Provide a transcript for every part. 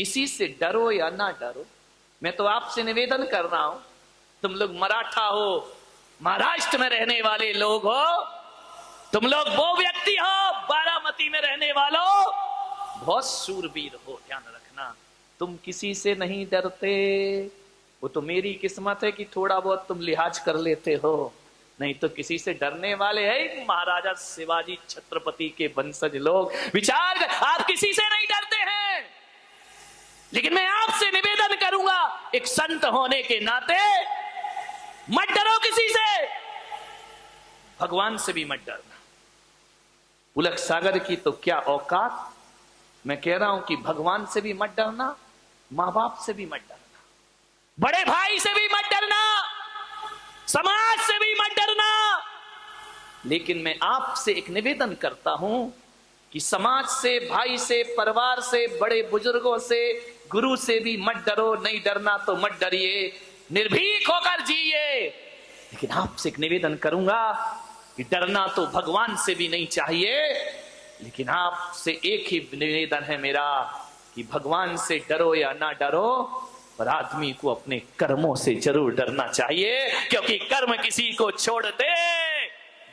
किसी से डरो या ना डरो, मैं तो आपसे निवेदन कर रहा हूं, तुम लोग मराठा हो, महाराष्ट्र में रहने वाले लोग हो, तुम लोग वो व्यक्ति हो बारामती में रहने वालों, बहुत शूरवीर हो, ध्यान रखना, तुम किसी से नहीं डरते। वो तो मेरी किस्मत है कि थोड़ा बहुत तुम लिहाज कर लेते हो, नहीं तो किसी से डरने वाले हैं महाराजा शिवाजी छत्रपति के वंशज लोग। विचार कर, आप किसी से नहीं डरते हैं, लेकिन मैं आपसे निवेदन करूंगा एक संत होने के नाते मत डरो किसी से, भगवान से भी मत डरना। उलक सागर की तो क्या औकात, मैं कह रहा हूं कि भगवान से भी मत डरना, मां बाप से भी मत डरना, बड़े भाई से भी मत डरना, समाज से भी मत डरना। लेकिन मैं आपसे एक निवेदन करता हूं कि समाज से, भाई से, परिवार से, बड़े बुजुर्गों से, गुरु से भी मत डरो। नहीं डरना तो मत डरिए, निर्भीक होकर जिए। लेकिन आपसे एक निवेदन करूंगा कि डरना तो भगवान से भी नहीं चाहिए, लेकिन आपसे एक ही निवेदन है मेरा कि भगवान से डरो या ना डरो, पर आदमी को अपने कर्मों से जरूर डरना चाहिए, क्योंकि कर्म किसी को छोड़ दे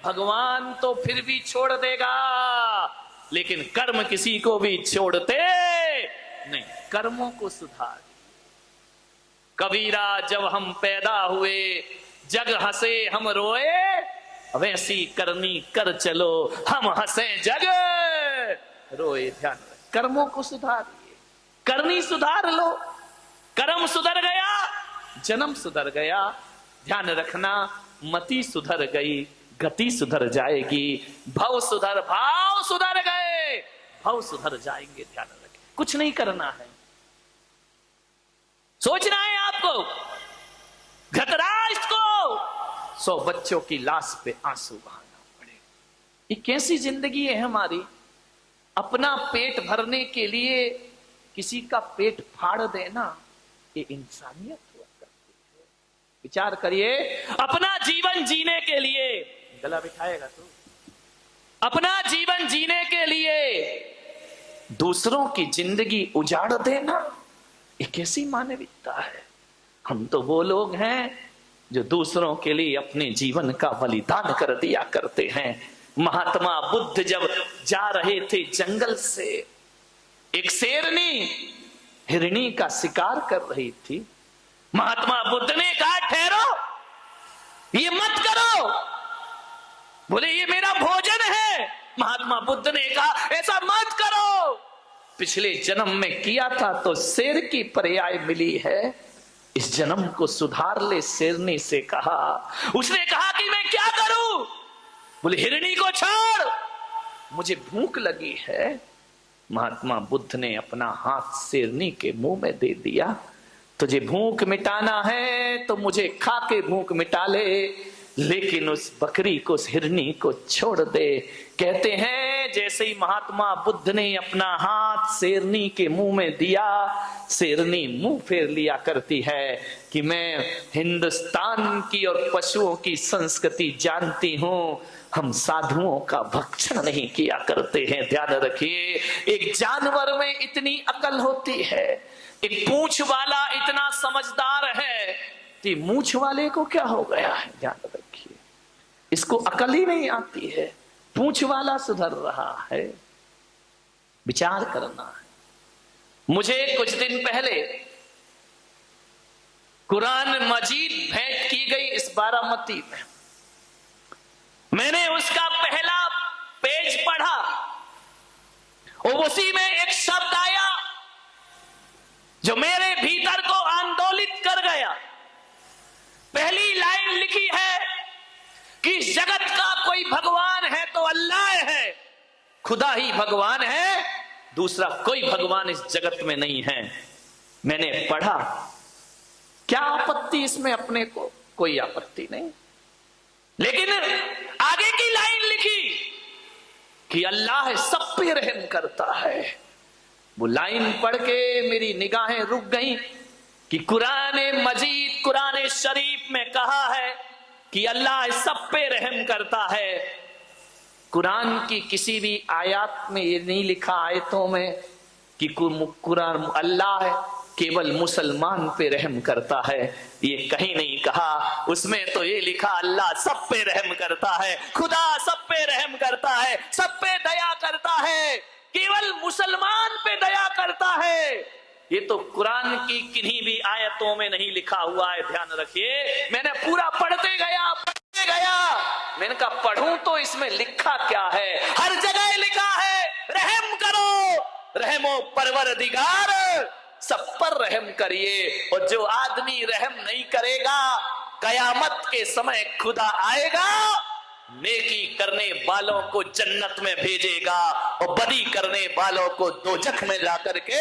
भगवान तो फिर भी छोड़ देगा, लेकिन कर्म किसी को भी छोड़ते नहीं। कर्मों को सुधार। कबीरा जब हम पैदा हुए जग हंसे हम रोए, वैसी करनी कर चलो हम हंसे जग रोए। ध्यान रख, कर्मों को सुधारिए, करनी सुधार लो, कर्म सुधर गया जन्म सुधर गया। ध्यान रखना, मति सुधर गई गति सुधर जाएगी, भव सुधर भाव सुधर गए भव सुधर जाएंगे। ध्यान रखें, कुछ नहीं करना है, सोचना है आपको, धृतराष्ट्र को 100 बच्चों की लाश पे आंसू बहाना पड़े। ये कैसी जिंदगी है हमारी, अपना पेट भरने के लिए किसी का पेट फाड़ देना, ये इंसानियत हुआ करती है। विचार करिए, अपना जीवन जीने के लिए, गला बिठाएगा तो, अपना जीवन जीने के लिए दूसरों की जिंदगी उजाड़ देना, ये कैसी मानविकता है। हम तो वो लोग हैं जो दूसरों के लिए अपने जीवन का बलिदान कर दिया करते हैं। महात्मा बुद्ध जब जा रहे थे जंगल से, एक शेरनी हिरनी का शिकार कर रही थी। महात्मा बुद्ध ने कहा ठहरो, ये मत करो। बोले ये मेरा भोजन है। महात्मा बुद्ध ने कहा ऐसा मत करो, पिछले जन्म में किया था तो शेर की पर्याय मिली है, इस जन्म को सुधार ले। शेरनी से कहा, उसने कहा कि मैं क्या करूं। बोले हिरनी को छोड़, मुझे भूख लगी है। महात्मा बुद्ध ने अपना हाथ शेरनी के मुंह में दे दिया, तुझे भूख मिटाना है तो मुझे खा के भूख मिटा ले, लेकिन उस बकरी को, उस हिरनी को छोड़ दे। कहते हैं जैसे ही महात्मा बुद्ध ने अपना हाथ शेरनी के मुंह में दिया, शेरनी मुंह फेर लिया करती है कि मैं हिंदुस्तान की और पशुओं की संस्कृति जानती हूं, हम साधुओं का भक्षण नहीं किया करते हैं। ध्यान रखिए, एक जानवर में इतनी अकल होती है, एक पूंछ वाला इतना समझदार है, तो मूंछ वाले को क्या हो गया है। ध्यान रखिए, इसको अकल ही नहीं आती है, पूंछ वाला सुधर रहा है। विचार करना है। मुझे कुछ दिन पहले कुरान मजीद भेंट की गई इस बारामती में, मैंने उसका पहला पेज पढ़ा और उसी में एक शब्द आया जो मेरे भीतर को आंदोलित कर गया। पहली लाइन लिखी है कि इस जगत का कोई भगवान है तो अल्लाह है, खुदा ही भगवान है, दूसरा कोई भगवान इस जगत में नहीं है। मैंने पढ़ा, क्या आपत्ति इसमें, अपने को कोई आपत्ति नहीं, लेकिन आगे की लाइन लिखी कि अल्लाह सब पे रहम करता है। वो लाइन पढ़ के मेरी निगाहें रुक गईं कि कुरान मजीद, कुरान शरीफ में कहा है कि अल्लाह सब पे रहम करता है। कुरान की किसी भी आयत में ये नहीं लिखा, आयतों में, कि कुरान अल्लाह केवल मुसलमान पे रहम करता है, ये कहीं नहीं कहा। उसमें तो ये लिखा अल्लाह सब पे रहम करता है, खुदा सब पे रहम करता है, सब पे दया करता है, केवल मुसलमान पे दया करता है। ये तो कुरान की किन्हीं भी आयतों में नहीं लिखा हुआ है, ध्यान रखिए। मैंने पूरा पढ़ते गया। मैंने कहा पढ़ूं तो इसमें लिखा क्या है। हर जगह लिखा है रहम करो, रहमो परवरदिगार, सब पर रहम करिए। और जो आदमी रहम नहीं करेगा, कयामत के समय खुदा आएगा, नेकी करने वालों को जन्नत में भेजेगा और बदी करने वालों को दोजख में जाकर के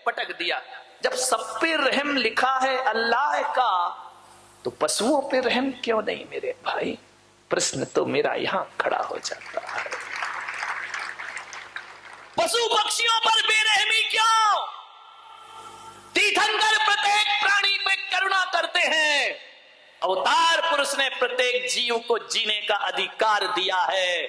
पटक दिया। जब सब पे रहम लिखा है अल्लाह का, तो पशुओं पे रहम क्यों नहीं मेरे भाई? प्रश्न तो मेरा यहां खड़ा हो जाता है। पशु पक्षियों पर बेरहमी क्यों? तीर्थंकर प्रत्येक प्राणी पे करुणा करते हैं। अवतार पुरुष ने प्रत्येक जीव को जीने का अधिकार दिया है,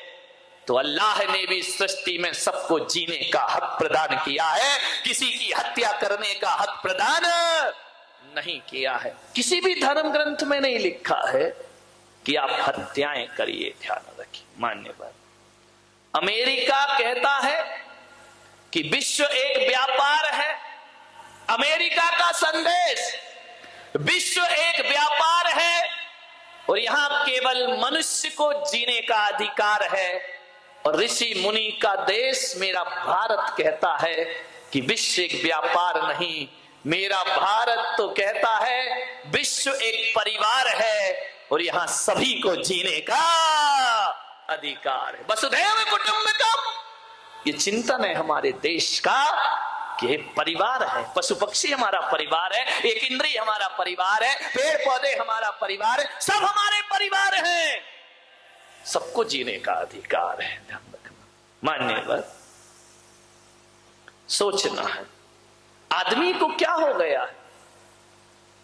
तो अल्लाह ने भी सृष्टि में सबको जीने का हक प्रदान किया है। किसी की हत्या करने का हक प्रदान नहीं किया है। किसी भी धर्म ग्रंथ में नहीं लिखा है कि आप हत्याएं करिए, ध्यान रखिए मान्यवर। अमेरिका कहता है कि विश्व एक व्यापार है। अमेरिका का संदेश, विश्व एक व्यापार है और यहां केवल मनुष्य को जीने का अधिकार है। और ऋषि मुनि का देश मेरा भारत कहता है कि विश्व एक व्यापार नहीं, मेरा भारत तो कहता है विश्व एक परिवार है और यहां सभी को जीने का अधिकार है। वसुधैव कुटुंबकम, ये चिंतन है हमारे देश का कि परिवार है। पशु पक्षी हमारा परिवार है, एक इंद्रिय हमारा परिवार है, पेड़ पौधे हमारा परिवार है, सब हमारे परिवार हैं। सबको जीने का अधिकार है, ध्यान रखना मान्यवर। सोचना है आदमी को क्या हो गया है,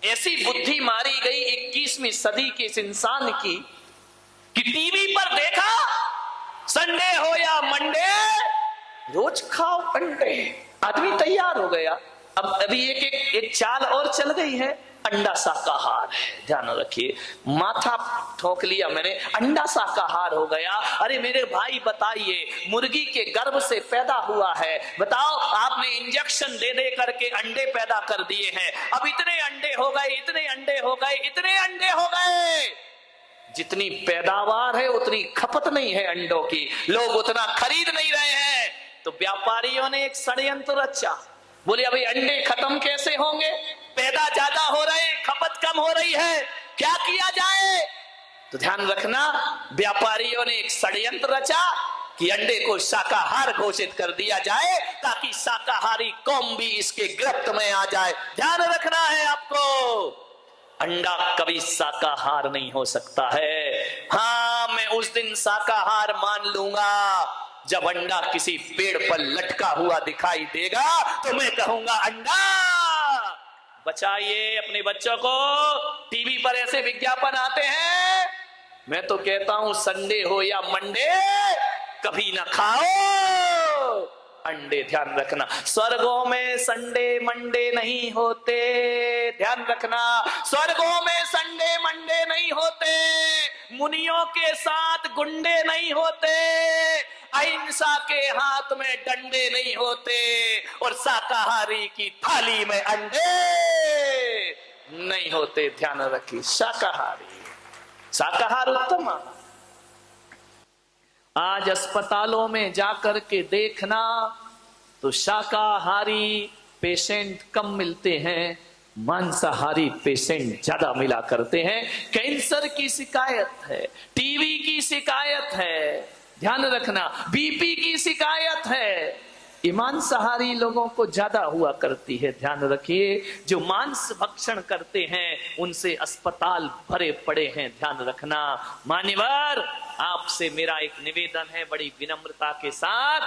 ऐसी बुद्धि मारी गई 21वीं सदी के इस इंसान की कि टीवी पर देखा संडे हो या मंडे रोज खाओ अंडे। आदमी तैयार हो गया। अब अभी एक चाल और चल गई है, अंडा शाकाहार है। ध्यान रखिए, माथा ठोक लिया मैंने, अंडा शाकाहार हो गया। अरे मेरे भाई बताइए, मुर्गी के गर्भ से पैदा हुआ है, बताओ आपने इंजेक्शन दे दे करके अंडे पैदा कर दिए हैं। अब इतने अंडे हो गए, इतने अंडे हो गए, इतने अंडे हो गए। जितनी पैदावार है उतनी खपत नहीं है अंडों की, लोग उतना खरीद नहीं रहे हैं। तो व्यापारियों ने एक षड्यंत्र रचा। बोले अभी अंडे खत्म कैसे होंगे, पैदा ज्यादा हो रहे, खपत कम हो रही है, क्या किया जाए? तो ध्यान रखना, व्यापारियों ने एक षड्यंत्र रचा कि अंडे को शाकाहार घोषित कर दिया जाए ताकि शाकाहारी कौम भी इसके गिरफ्त में आ जाए। ध्यान रखना है आपको, अंडा कभी शाकाहार नहीं हो सकता है। हाँ, मैं उस दिन शाकाहार मान लूंगा जब अंडा किसी पेड़ पर लटका हुआ दिखाई देगा, तो मैं कहूंगा अंडा बचाइए अपने बच्चों को। टीवी पर ऐसे विज्ञापन आते हैं, मैं तो कहता हूं संडे हो या मंडे कभी ना खाओ अंडे। ध्यान रखना, स्वर्गों में संडे मंडे नहीं होते। ध्यान रखना, स्वर्गों में संडे मंडे नहीं होते, मुनियों के साथ गुंडे नहीं होते, अहिंसा के हाथ में डंडे नहीं होते और शाकाहारी की थाली में अंडे नहीं होते। ध्यान रखिए, शाकाहार उत्तम। आज अस्पतालों में जाकर के देखना तो शाकाहारी पेशेंट कम मिलते हैं, मांसाहारी पेशेंट ज्यादा मिला करते हैं। कैंसर की शिकायत है, टीबी की शिकायत है, ध्यान रखना, बीपी की शिकायत है, ये मांसाहारी लोगों को ज्यादा हुआ करती है। ध्यान रखिए, जो मांस भक्षण करते हैं उनसे अस्पताल भरे पड़े हैं। ध्यान रखना मान्यवर, आपसे मेरा एक निवेदन है, बड़ी विनम्रता के साथ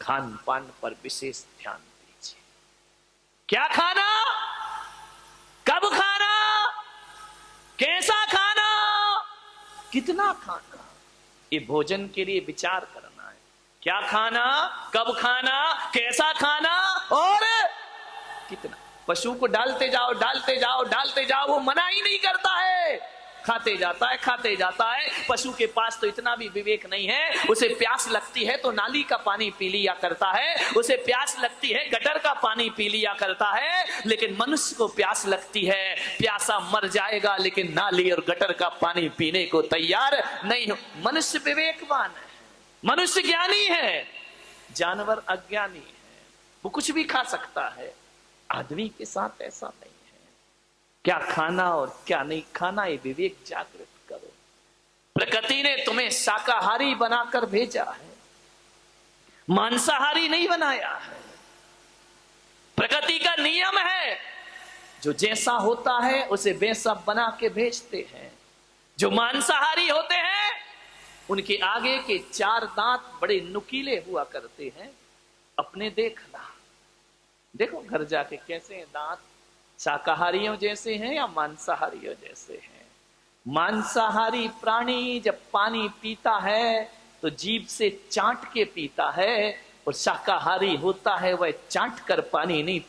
खान पान पर विशेष ध्यान दीजिए। क्या खाना, कब खाना, कैसा खाना, कितना खाना, ये भोजन के लिए विचार करना है। क्या खाना, कब खाना, कैसा खाना और कितना। पशु को डालते जाओ डालते जाओ डालते जाओ, वो मना ही नहीं करता है, खाते जाता है खाते जाता है। पशु के पास तो इतना भी विवेक नहीं है, उसे प्यास लगती है तो नाली का पानी पी लिया करता है, उसे प्यास लगती है गटर का पानी पी लिया करता है। लेकिन मनुष्य को प्यास लगती है, प्यासा मर जाएगा लेकिन नाली और गटर का पानी पीने को तैयार नहीं हो। मनुष्य विवेकवान है, मनुष्य ज्ञानी है, जानवर अज्ञानी है, वो कुछ भी खा सकता है। आदमी के साथ ऐसा नहीं है। क्या खाना और क्या नहीं खाना, ये विवेक जागृत करो। प्रकृति ने तुम्हें शाकाहारी बनाकर भेजा है, मांसाहारी नहीं बनाया है। प्रकृति का नियम है, जो जैसा होता है उसे वैसा बना के भेजते हैं। जो मांसाहारी होते हैं उनके आगे के 4 दांत बड़े नुकीले हुआ करते हैं। अपने देखना, देखो घर जाके कैसे हैं दांत, शाकाहारियों जैसे हैं या मांसाहारियों जैसे हैं। मांसाहारी प्राणी जब पानी पीता है तो जीभ से चाट के पीता है, और शाकाहारी होता है वह चाट कर पानी नहीं